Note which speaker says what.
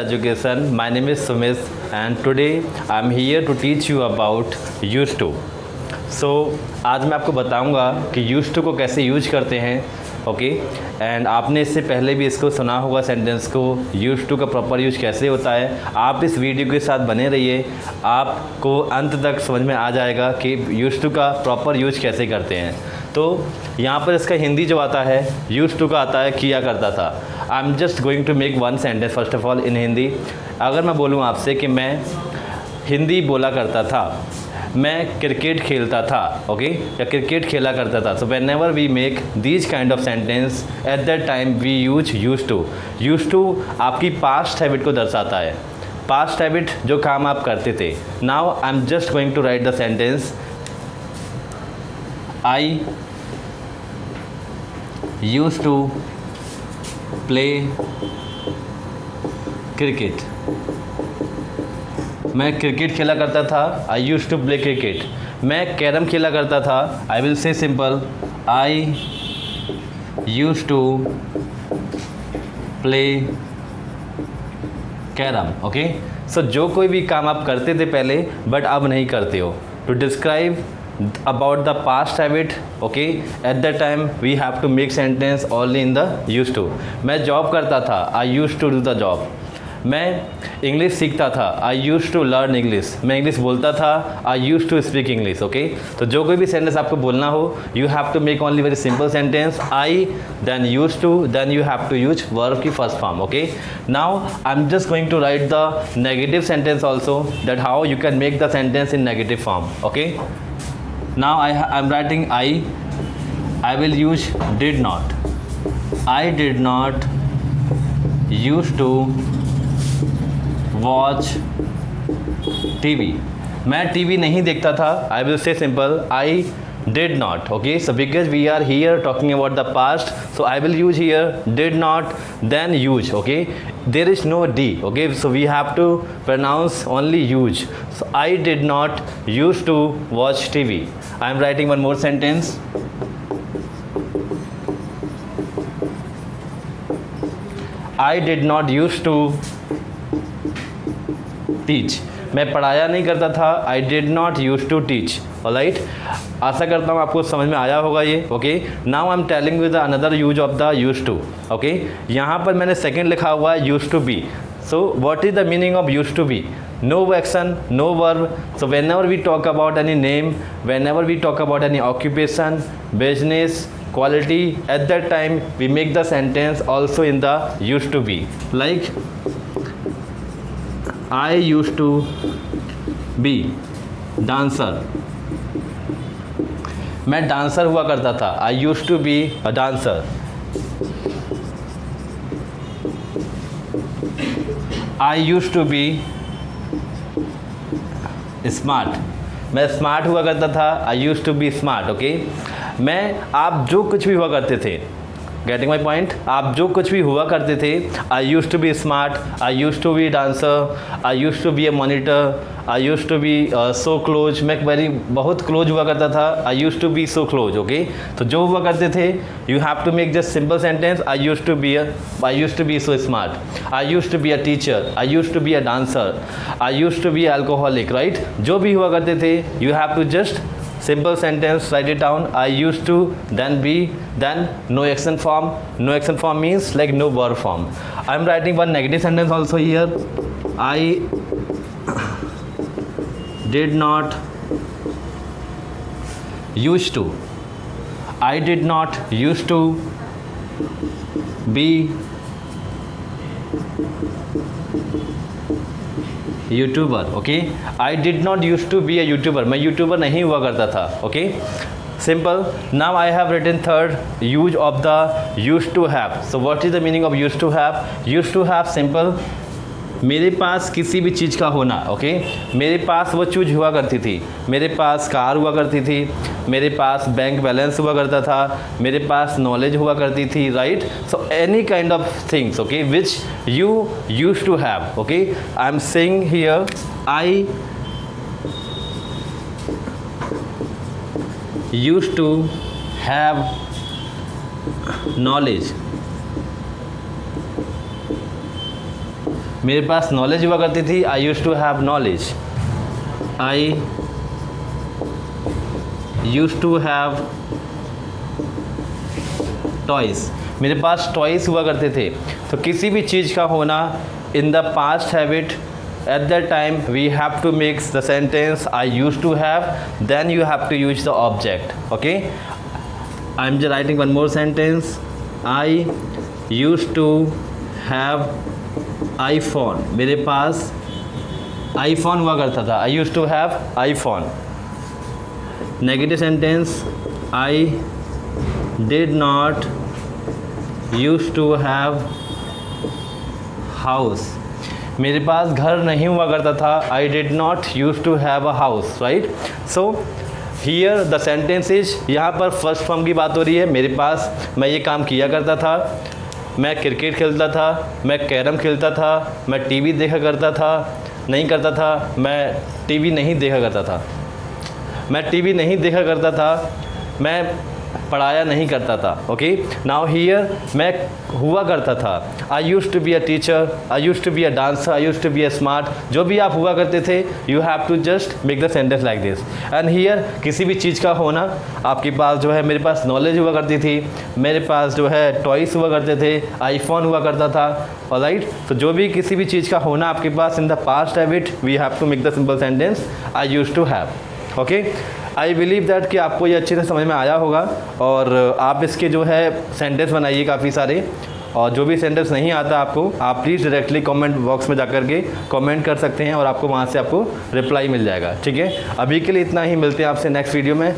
Speaker 1: Education. My name is Sumis and today I am here to teach you about used to. So आज मैं आपको बताऊंगा कि used to को कैसे यूज करते हैं. ओके एंड आपने इससे पहले भी इसको सुना होगा सेंटेंस को. यूज टू का प्रॉपर यूज कैसे होता है. आप इस वीडियो के साथ बने रहिए, आपको अंत तक समझ में आ जाएगा कि यूज टू का प्रॉपर यूज कैसे करते हैं. तो यहाँ पर इसका हिंदी जो आता है यूज टू का आता है किया करता था. I am just going to make one sentence first of all in Hindi. अगर मैं बोलूँ आपसे कि मैं हिंदी बोला करता था, मैं क्रिकेट खेलता था, ओके या क्रिकेट खेला करता था. So whenever we make these kind of sentence at that time we use to. Use to आपकी पास्ट हैबिट को दर्शाता है, पास्ट हैबिट जो काम आप करते थे. Now I am just going to write the sentence. I use to play cricket. मैं क्रिकेट खेला करता था. I use to play cricket. मैं कैरम खेला करता था. I will say simple. I use to play carrom. Okay so जो कोई भी काम आप करते थे पहले बट अब नहीं करते हो. To describe about the past habit, okay, at that time we have to make sentence only in the used to. मैं जॉब करता था. I used to do the job. मैं इंग्लिश सीखता था. I used to learn English. मैं English बोलता था. I used to speak English. okay तो जो कोई भी सेंटेंस आपको बोलना हो you have to make only very simple sentence. I then used to then you have to use verb की first form. okay now I'm just going to write the negative sentence also, that how you can make the sentence in negative form. okay now I'm writing I will use did not. I did not used to watch TV. मैं TV नहीं देखता था. I will say simple. I did not. okay so because we are here talking about the past, so I will use here did not then use. okay there is no d. okay so we have to pronounce only use. so I did not used to watch TV. I am writing one more sentence. I did not used to teach. मैं पढ़ाया नहीं करता था. I did not used to teach. Alright आशा करता हूँ आपको समझ में आया होगा ये. Okay now I am telling with another use of the use to. Okay यहाँ पर मैंने सेकेंड लिखा हुआ है use to be. So what is the meaning of use to be. no action, no verb. so whenever we talk about any name, whenever we talk about any occupation, business, quality, at that time we make the sentence also in the used to be. like I used to be dancer. मैं dancer हुआ करता था. I used to be a dancer. I used to be smart. मैं smart हुआ करता था. I use to be smart. Okay मैं आप जो कुछ भी हुआ करते थे, गेटिंग माई पॉइंट, आप जो कुछ भी हुआ करते थे. I use to be smart. I use to be dancer. I use to be a monitor. I use to be so close. मैं बहुत क्लोज हुआ करता था. I use to be so close. Okay तो जो हुआ करते थे you have to make just simple sentence. I use to be so smart. I use to be a teacher. I use to be a dancer. I use to be alcoholic. Right जो भी हुआ करते थे you have to just simple sentence, write it down. I used to then be then no action form. No action form means like no verb form. I am writing one negative sentence also here. I did not used to. I did not used to be YouTuber. Okay I did not use to be a YouTuber. मैं YouTuber नहीं हुआ करता था. Okay simple. Now I have written third use of the use to have. So what is the meaning of use to have. Use to have simple मेरे पास किसी भी चीज़ का होना. ओके मेरे पास वो चीज़ हुआ करती थी. मेरे पास कार हुआ करती थी. मेरे पास बैंक बैलेंस हुआ करता था. मेरे पास नॉलेज हुआ करती थी. Right so any kind of things okay which you use to have. Okay I am saying here I use to have knowledge. मेरे पास नॉलेज हुआ करती थी, I use to have knowledge. I use to have toys, मेरे पास toys हुआ करते थे। तो किसी भी चीज़ का होना इन the past habit, at that time we have to make the sentence I used to have, then you have to use the object. Okay, I'm just writing one more sentence. I used to have iPhone, मेरे पास iPhone हुआ करता था। I used to have iPhone. Negative sentence, I did not used to have house, मेरे पास घर नहीं हुआ करता था। I did not use to have a house, right. So here the sentence is, यहाँ पर फर्स्ट फॉर्म की बात हो रही है। मेरे पास, मैं ये काम किया करता था, मैं क्रिकेट खेलता था, मैं कैरम खेलता था, मैं टीवी देखा करता था, नहीं करता था, मैं टीवी नहीं देखा करता था, मैं टीवी नहीं देखा करता था, मैं पढ़ाया नहीं करता था। ओके, नाउ हियर मैं हुआ करता था। I use to be a teacher, I use to be a dancer, I use to be a smart, जो भी आप हुआ करते थे, you have to just make the sentence like this. And here किसी भी चीज़ का होना, आपके पास जो है, मेरे पास नॉलेज हुआ करती थी, मेरे पास जो है टॉयज़ हुआ करते थे, आईफोन हुआ करता था, ऑलराइट। तो जो भी किसी भी चीज़ का होना आपके पास in the past habit, we have to make the simple sentence I use to have. Okay, I believe that कि आपको ये अच्छे से समझ में आया होगा और आप इसके जो है सेंटेंस बनाइए काफ़ी सारे। और जो भी सेंटेंस नहीं आता आपको, आप प्लीज़ डायरेक्टली कमेंट बॉक्स में जाकर के कमेंट कर सकते हैं और आपको वहाँ से आपको रिप्लाई मिल जाएगा। ठीक है, अभी के लिए इतना ही, मिलते हैं आपसे नेक्स्ट वीडियो में।